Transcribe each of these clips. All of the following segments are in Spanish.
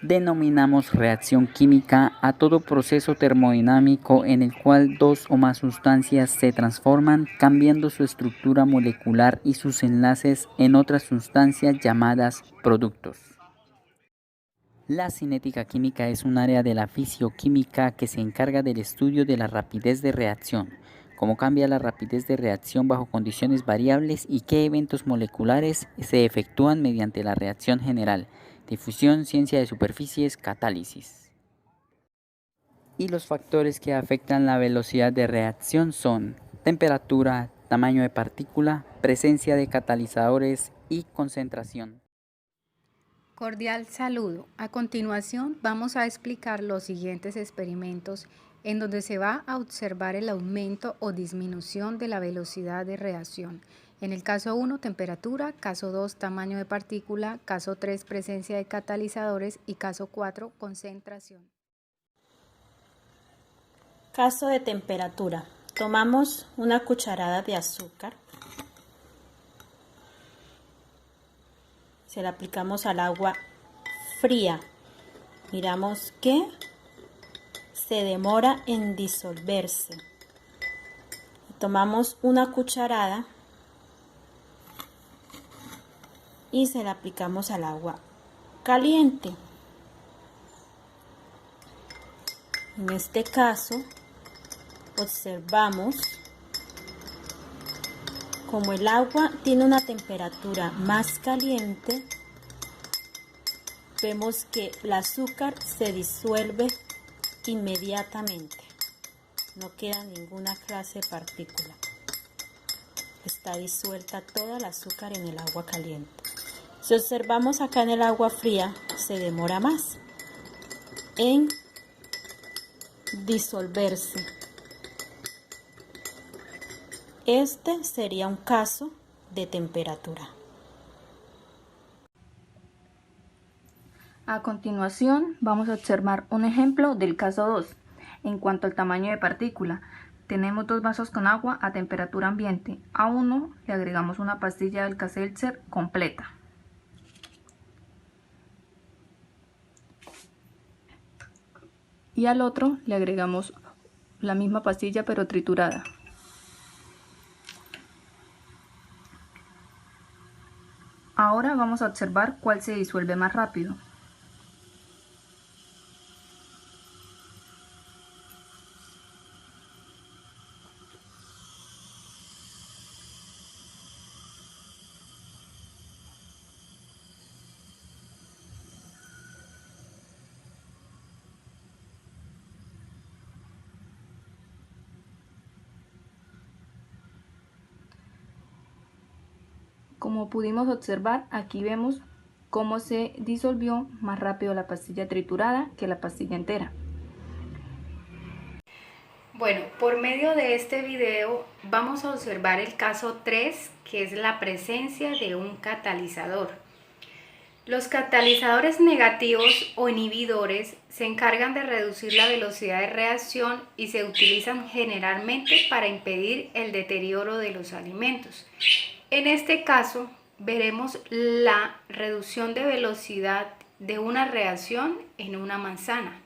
Denominamos reacción química a todo proceso termodinámico en el cual dos o más sustancias se transforman cambiando su estructura molecular y sus enlaces en otras sustancias llamadas productos. La cinética química es un área de la fisioquímica que se encarga del estudio de la rapidez de reacción, cómo cambia la rapidez de reacción bajo condiciones variables y qué eventos moleculares se efectúan mediante la reacción general, difusión, ciencia de superficies, catálisis. Y los factores que afectan la velocidad de reacción son temperatura, tamaño de partícula, presencia de catalizadores y concentración. Cordial saludo. A continuación vamos a explicar los siguientes experimentos en donde se va a observar el aumento o disminución de la velocidad de reacción. En el caso 1, temperatura, caso 2, tamaño de partícula, caso 3, presencia de catalizadores y caso 4, concentración. Caso de temperatura. Tomamos una cucharada de azúcar. Se la aplicamos al agua fría. Miramos que se demora en disolverse. Tomamos una cucharada y se la aplicamos al agua caliente. En este caso, observamos como el agua tiene una temperatura más caliente, vemos que el azúcar se disuelve inmediatamente. No queda ninguna clase de partícula. Está disuelta toda el azúcar en el agua caliente. Si observamos acá en el agua fría, se demora más en disolverse. Este sería un caso de temperatura. A continuación, vamos a observar un ejemplo del caso 2. En cuanto al tamaño de partícula, tenemos dos vasos con agua a temperatura ambiente. A uno le agregamos una pastilla de Alka-Seltzer completa. Y al otro le agregamos la misma pastilla pero triturada. Ahora vamos a observar cuál se disuelve más rápido. Como pudimos observar, aquí vemos cómo se disolvió más rápido la pastilla triturada que la pastilla entera. Bueno, por medio de este video vamos a observar el caso 3, que es la presencia de un catalizador. Los catalizadores negativos o inhibidores se encargan de reducir la velocidad de reacción y se utilizan generalmente para impedir el deterioro de los alimentos. En este caso, veremos la reducción de velocidad de una reacción en una manzana.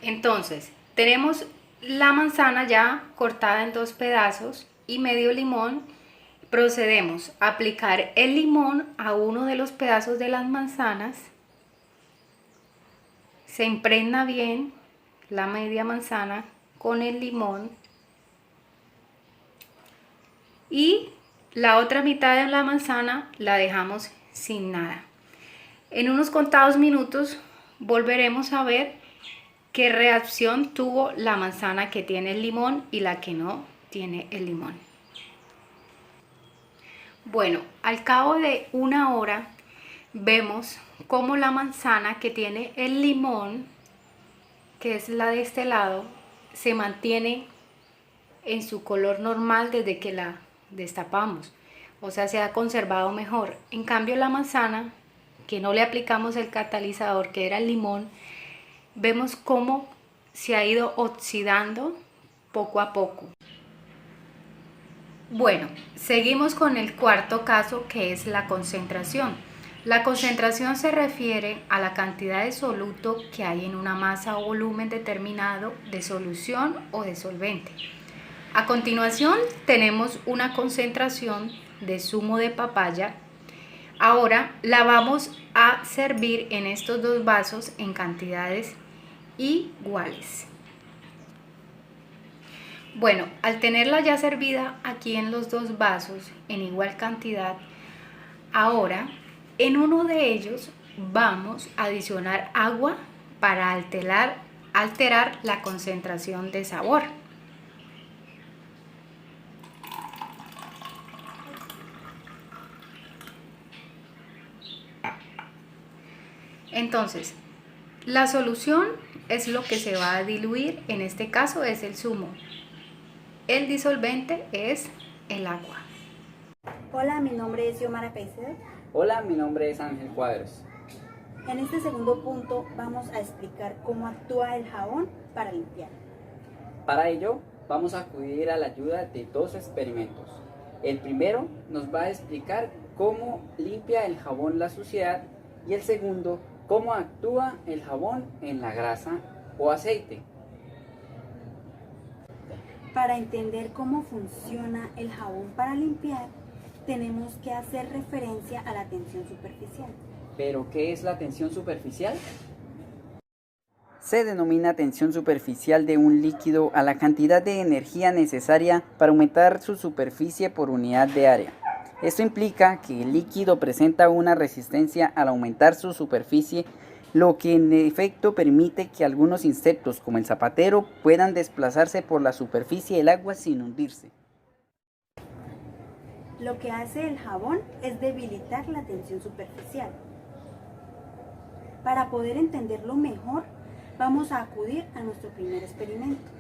Entonces, tenemos la manzana ya cortada en 2 pedazos y medio limón. Procedemos a aplicar el limón a uno de los pedazos de las manzanas. Se impregna bien la media manzana con el limón. Y la otra mitad de la manzana la dejamos sin nada. En unos contados minutos volveremos a ver qué reacción tuvo la manzana que tiene el limón y la que no tiene el limón. Bueno, al cabo de 1 hora vemos cómo la manzana que tiene el limón, que es la de este lado, se mantiene en su color normal desde que la destapamos, o sea, se ha conservado mejor. En cambio, la manzana, que no le aplicamos el catalizador, que era el limón, vemos cómo se ha ido oxidando poco a poco. Bueno, seguimos con el cuarto caso, que es la concentración. La concentración se refiere a la cantidad de soluto que hay en una masa o volumen determinado de solución o de solvente. A continuación tenemos una concentración de zumo de papaya. Ahora la vamos a servir en estos dos vasos en cantidades iguales. Bueno, al tenerla ya servida aquí en los dos vasos en igual cantidad, ahora en uno de ellos vamos a adicionar agua para alterar la concentración de sabor. Entonces, la solución es lo que se va a diluir, en este caso es el zumo. El disolvente es el agua. Hola, mi nombre es Xiomara Caicedo. Hola, mi nombre es Ángel Cuadros. En este segundo punto vamos a explicar cómo actúa el jabón para limpiar. Para ello, vamos a acudir a la ayuda de dos experimentos. El primero nos va a explicar cómo limpia el jabón la suciedad y el segundo, cómo actúa el jabón en la grasa o aceite. Para entender cómo funciona el jabón para limpiar, tenemos que hacer referencia a la tensión superficial. ¿Pero qué es la tensión superficial? Se denomina tensión superficial de un líquido a la cantidad de energía necesaria para aumentar su superficie por unidad de área. Esto implica que el líquido presenta una resistencia al aumentar su superficie, lo que en efecto permite que algunos insectos como el zapatero puedan desplazarse por la superficie del agua sin hundirse. Lo que hace el jabón es debilitar la tensión superficial. Para poder entenderlo mejor, vamos a acudir a nuestro primer experimento.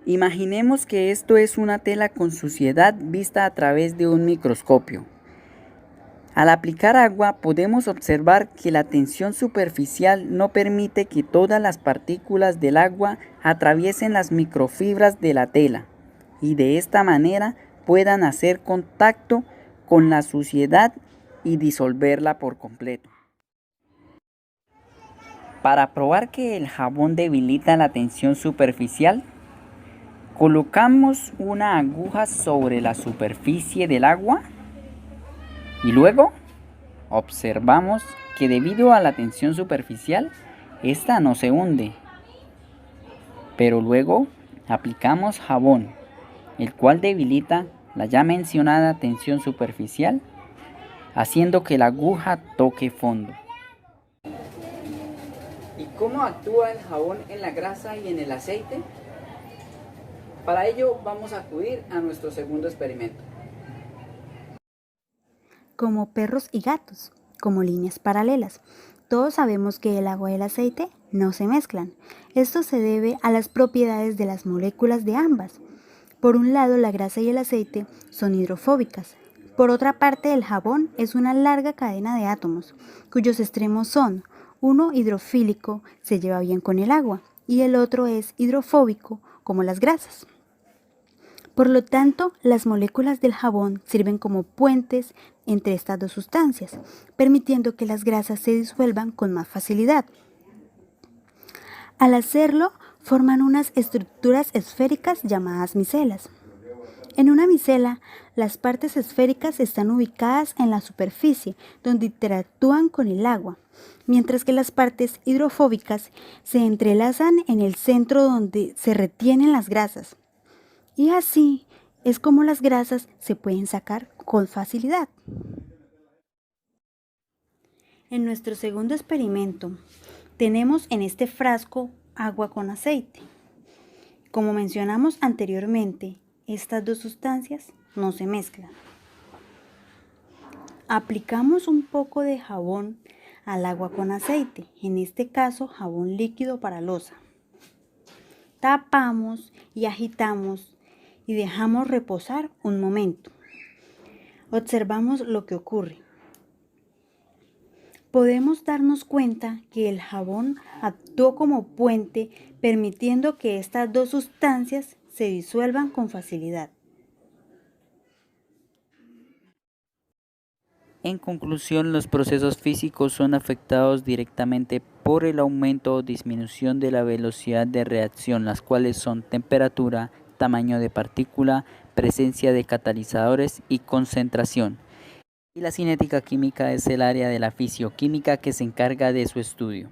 Imaginemos que esto es una tela con suciedad vista a través de un microscopio. Al aplicar agua podemos observar que la tensión superficial no permite que todas las partículas del agua atraviesen las microfibras de la tela y de esta manera puedan hacer contacto con la suciedad y disolverla por completo. Para probar que el jabón debilita la tensión superficial, colocamos una aguja sobre la superficie del agua y luego observamos que debido a la tensión superficial, esta no se hunde. Pero luego aplicamos jabón, el cual debilita la ya mencionada tensión superficial, haciendo que la aguja toque fondo. ¿Y cómo actúa el jabón en la grasa y en el aceite? Para ello vamos a acudir a nuestro segundo experimento. Como perros y gatos, como líneas paralelas. Todos sabemos que el agua y el aceite no se mezclan. Esto se debe a las propiedades de las moléculas de ambas. Por un lado, la grasa y el aceite son hidrofóbicas. Por otra parte, el jabón es una larga cadena de átomos, cuyos extremos son uno hidrofílico, se lleva bien con el agua, y el otro es hidrofóbico, como las grasas. Por lo tanto, las moléculas del jabón sirven como puentes entre estas dos sustancias, permitiendo que las grasas se disuelvan con más facilidad. Al hacerlo, forman unas estructuras esféricas llamadas micelas. En una micela, las partes esféricas están ubicadas en la superficie, donde interactúan con el agua, mientras que las partes hidrofóbicas se entrelazan en el centro donde se retienen las grasas. Y así es como las grasas se pueden sacar con facilidad. En nuestro segundo experimento, tenemos en este frasco agua con aceite. Como mencionamos anteriormente, estas dos sustancias no se mezclan. Aplicamos un poco de jabón al agua con aceite, en este caso jabón líquido para loza. Tapamos y agitamos y dejamos reposar un momento. Observamos lo que ocurre. Podemos darnos cuenta que el jabón actuó como puente, permitiendo que estas dos sustancias se disuelvan con facilidad. En conclusión, los procesos físicos son afectados directamente por el aumento o disminución de la velocidad de reacción, las cuales son temperatura, tamaño de partícula, presencia de catalizadores y concentración. Y la cinética química es el área de la fisioquímica que se encarga de su estudio.